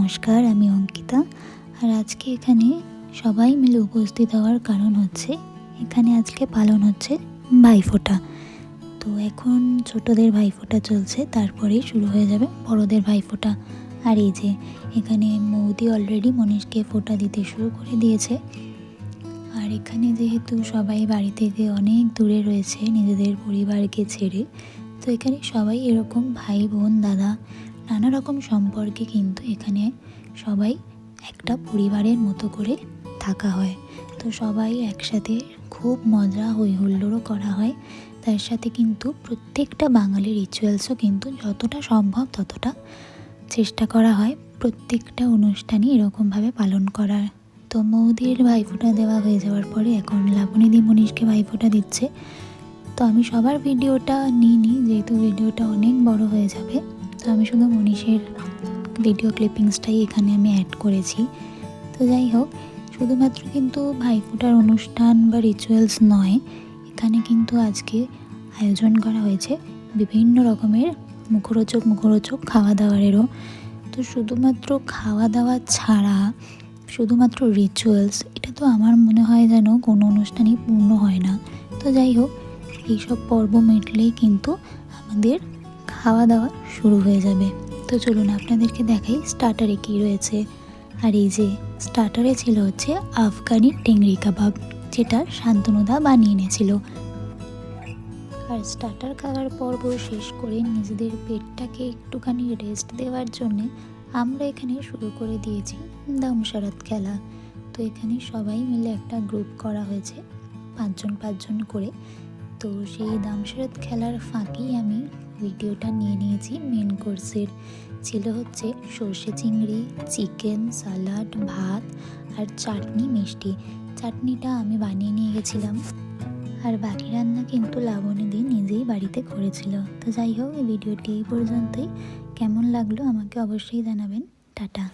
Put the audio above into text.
নমস্কার, আমি অঙ্কিতা। আর আজকে এখানে সবাই মিলে উপস্থিত হওয়ার কারণ হচ্ছে এখানে আজকে পালন হচ্ছে ভাইফোঁটা। তো এখন ছোটদের ভাইফোঁটা চলছে, তারপরেই শুরু হয়ে যাবে বড়দের ভাইফোঁটা। আর এই যে এখানে মৌদি অলরেডি মনীষকে ফোঁটা দিতে শুরু করে দিয়েছে। আর এখানে যেহেতু সবাই বাড়ি থেকে অনেক দূরে রয়েছে নিজেদের পরিবারকে ছেড়ে, তো এখানে সবাই এরকম ভাই বোন দাদা নানা রকম সম্পর্কে কিন্তু এখানে সবাই একটা পরিবারের মতো করে থাকা হয়। তো সবাই একসাথে খুব মজা হই হুল্লোড়ও করা হয়। তার সাথে কিন্তু প্রত্যেকটা বাঙালি রিচুয়ালসও কিন্তু যতটা সম্ভব ততটা চেষ্টা করা হয় প্রত্যেকটা অনুষ্ঠানই এরকমভাবে পালন করার। তো মৌদির ভাইফোঁটা দেওয়া হয়ে যাওয়ার পরে এখন লাবণীদি মনীষকে ভাইফোঁটা দিচ্ছে। তো আমি সবার ভিডিওটা নিইনি, যেহেতু ভিডিওটা অনেক বড় হয়ে যাবে, তো আমি শুধু মনীষের ভিডিও ক্লিপিংসটাই এখানে আমি অ্যাড করেছি। তো যাই হোক, শুধুমাত্র কিন্তু ভাইফোঁটার অনুষ্ঠান বা রিচুয়ালস নয়, এখানে কিন্তু আজকে আয়োজন করা হয়েছে বিভিন্ন রকমের মুখরোচক খাওয়া দাওয়ারেরও। তো শুধুমাত্র খাওয়া দাওয়া ছাড়া শুধুমাত্র রিচুয়ালস, এটা তো আমার মনে হয় যেন কোনো অনুষ্ঠানই পূর্ণ হয় না। তো যাই হোক, এইসব পর্ব মিটলেই কিন্তু আমাদের খাওয়া দাওয়া শুরু হয়ে যাবে। তো চলুন আপনাদেরকে দেখাই স্টার্টারে কী রয়েছে। আর এই যে স্টার্টারে ছিল হচ্ছে আফগানি টেংরি কাবাব, যেটা শান্তনুদা বানিয়ে এনেছিল। আর স্টার্টার খাওয়ার পর্ব শেষ করে নিজেদের পেটটাকে একটুখানি রেস্ট দেওয়ার জন্যে আমরা এখানে শুরু করে দিয়েছি দামশারাত খেলা। তো এখানে সবাই মিলে একটা গ্রুপ করা হয়েছে, পাঁচজন করে। তো সেই দামশারাত খেলার ফাঁকেই আমি ভিডিওটা নিয়ে নিয়েছি। মেন কোর্সের ছিল হচ্ছে সর্ষে চিংড়ি, চিকেন, সালাড, ভাত আর চাটনি, মিষ্টি। চাটনিটা আমি বানিয়ে নিয়ে গেছিলাম, আর বাকি রান্না কিন্তু লাবণীদি নিজেই বাড়িতে করেছিল। তো যাই হোক, এই ভিডিওটি এই পর্যন্তই। কেমন লাগলো আমাকে অবশ্যই জানাবেন। টাটা।